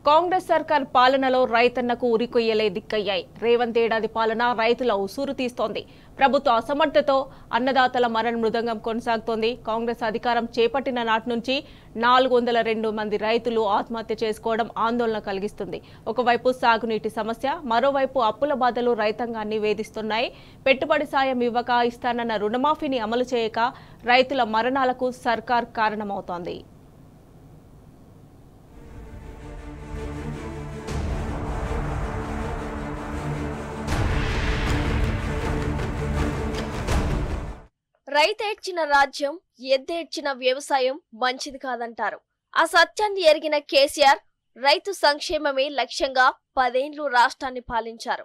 కాంగ్రెస్ సర్కార్ పాలనలో రైతన్నకు ఉరికొయ్యలే దిక్కయ్యాయి. రేవంత్ ఏడాది పాలన రైతుల ఉసూరు తీస్తోంది. ప్రభుత్వ అసమర్థతో అన్నదాతల మరణ మృదంగం కొనసాగుతోంది. కాంగ్రెస్ అధికారం చేపట్టిన నాటి నుంచి 402 మంది రైతులు ఆత్మహత్య చేసుకోవడం ఆందోళన కలిగిస్తుంది. ఒకవైపు సాగునీటి సమస్య, మరోవైపు అప్పుల బాధలు రైతాంగాన్ని వేధిస్తున్నాయి. పెట్టుబడి సాయం ఇవ్వక, ఇస్తానన్న రుణమాఫీని అమలు చేయక రైతుల మరణాలకు సర్కార్ కారణమవుతోంది. రైతేడ్చిన రాజ్యం, ఎద్దేడ్చిన వ్యవసాయం మంచిది కాదంటారు. ఆ సత్యాన్ని ఎరిగిన కేసీఆర్ రైతు సంక్షేమమే లక్ష్యంగా 10 ఏళ్లు రాష్ట్రాన్ని పాలించారు.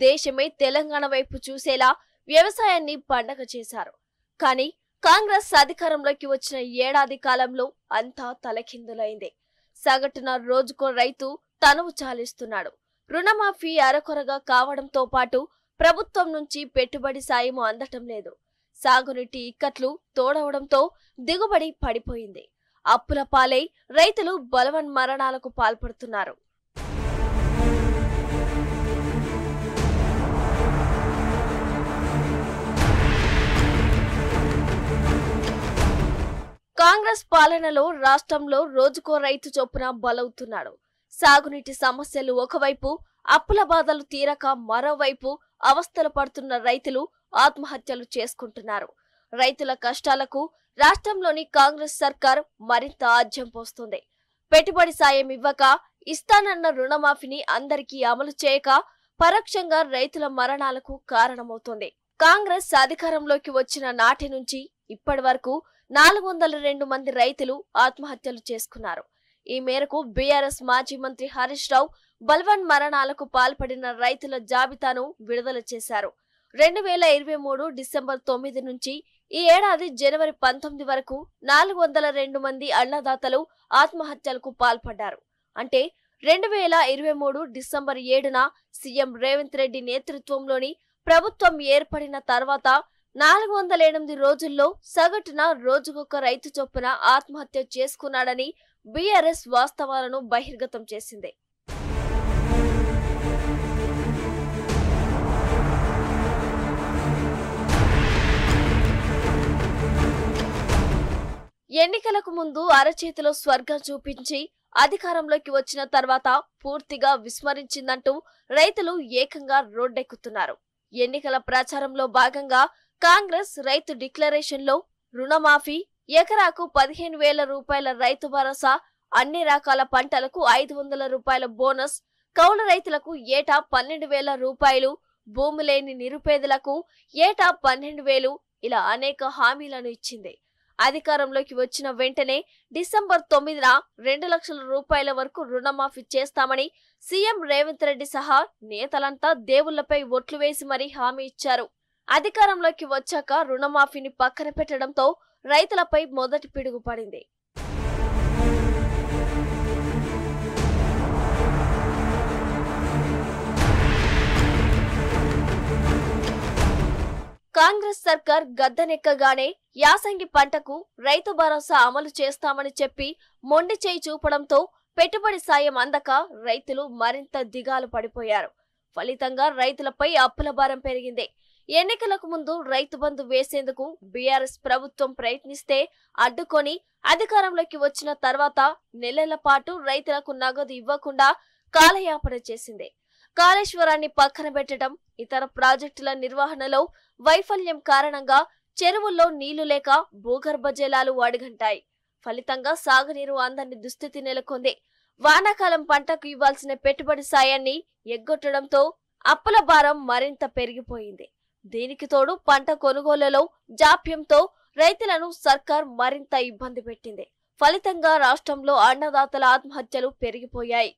దేశమే తెలంగాణ వైపు చూసేలా వ్యవసాయాన్ని పండగ చేశారు. కానీ కాంగ్రెస్ అధికారంలోకి వచ్చిన ఏడాది కాలంలో అంతా తలకిందులైంది. సగటున రోజుకో రైతు తనువు చాలిస్తున్నాడు. రుణమాఫీ అరకొరగా కావడంతో పాటు ప్రభుత్వం నుంచి పెట్టుబడి సాయం అందటం లేదు. సాగునీటి ఇక్కట్లు తోడవడంతో దిగుబడి పడిపోయింది. అప్పుల పాలై రైతులు బలవన్ మరణాలకు పాల్పడుతున్నారు. కాంగ్రెస్ పాలనలో రాష్ట్రంలో రోజుకో రైతు చొప్పున బలవుతున్నాడు. సాగునీటి సమస్యలు ఒకవైపు, అప్పుల బాధలు తీరక మరోవైపు అవస్థలు పడుతున్న రైతులు ఆత్మహత్యలు చేసుకుంటున్నారు. రైతుల కష్టాలకు రాష్ట్రంలోని కాంగ్రెస్ సర్కార్ మరింత ఆజ్యం పోస్తుంది. పెట్టుబడి సాయం ఇవ్వక, ఇస్తానన్న రుణమాఫీని అందరికీ అమలు చేయక పరోక్షంగా రైతుల మరణాలకు కారణమవుతోంది. కాంగ్రెస్ అధికారంలోకి వచ్చిన నాటి నుంచి ఇప్పటి వరకు 402 మంది రైతులు ఆత్మహత్యలు చేసుకున్నారు. ఈ మేరకు బీఆర్ఎస్ మాజీ మంత్రి హరీష్ రావు బల్వన్ మరణాలకు పాల్పడిన రైతుల జాబితాను విడుదల చేశారు. 2023 డిసెంబర్ 9 నుంచి ఈ ఏడాది జనవరి 19 వరకు 402 మంది అన్నదాతలు ఆత్మహత్యలకు పాల్పడ్డారు. అంటే 2023 డిసెంబర్ 7న సీఎం రేవంత్ రెడ్డి నేతృత్వంలోని ప్రభుత్వం ఏర్పడిన తర్వాత 408 రోజుల్లో సగటున రోజుకొక రైతు చొప్పున ఆత్మహత్య చేసుకున్నాడని బీఆర్ఎస్ వాస్తవాలను బహిర్గతం చేసింది. ఎన్నికలకు ముందు అరచేతిలో స్వర్గం చూపించి అధికారంలోకి వచ్చిన తర్వాత పూర్తిగా విస్మరించిందంటూ రైతులు ఏకంగా రోడ్డెక్కుతున్నారు. ఎన్నికల ప్రచారంలో భాగంగా కాంగ్రెస్ రైతు డిక్లరేషన్లో రుణమాఫీ, ఎకరాకు 15,000 రూపాయల రైతు భరోసా, అన్ని రకాల పంటలకు 500 రూపాయల బోనస్, కౌలు రైతులకు ఏటా 12,000 రూపాయలు, భూమి లేని నిరుపేదలకు ఏటా 12,000 ఇలా అనేక హామీలను ఇచ్చింది. అధికారంలోకి వచ్చిన వెంటనే డిసెంబర్ 9న 2 లక్షల రూపాయల వరకు రుణమాఫీ చేస్తామని సీఎం రేవంత్ రెడ్డి సహా నేతలంతా దేవుళ్లపై ఒట్లు వేసి మరీ హామీ ఇచ్చారు. అధికారంలోకి వచ్చాక రుణమాఫీని పక్కన పెట్టడంతో రైతులపై మొదటి పిడుగు పడింది. కాంగ్రెస్ సర్కార్ గద్దెనెక్కగానే యాసంగి పంటకు రైతు భరోసా అమలు చేస్తామని చెప్పి మొండి చేయి చూపడంతో పెట్టుబడి సాయం అందక రైతులు మరింత దిగాలు పడిపోయారు. ఫలితంగా రైతులపై అప్పుల భారం పెరిగింది. ఎన్నికలకు ముందు రైతు బంధు వేసేందుకు బీఆర్ఎస్ ప్రభుత్వం ప్రయత్నిస్తే అడ్డుకొని అధికారంలోకి వచ్చిన తర్వాత నెలల పాటు రైతులకు నగదు ఇవ్వకుండా కాలయాపన చేసింది. కాళేశ్వరాన్ని పక్కన పెట్టడం, ఇతర ప్రాజెక్టుల నిర్వహణలో వైఫల్యం కారణంగా చెరువుల్లో నీళ్లు లేక భూగర్భ జలాలు అడుగంటాయి. ఫలితంగా సాగునీరు అందని దుస్థితి నెలకొంది. వానాకాలం పంటకు ఇవ్వాల్సిన పెట్టుబడి సాయాన్ని ఎగ్గొట్టడంతో అప్పుల భారం మరింత పెరిగిపోయింది. దీనికి తోడు పంట కొనుగోలులో జాప్యంతో రైతులను సర్కార్ మరింత ఇబ్బంది పెట్టింది. ఫలితంగా రాష్ట్రంలో అన్నదాతల ఆత్మహత్యలు పెరిగిపోయాయి.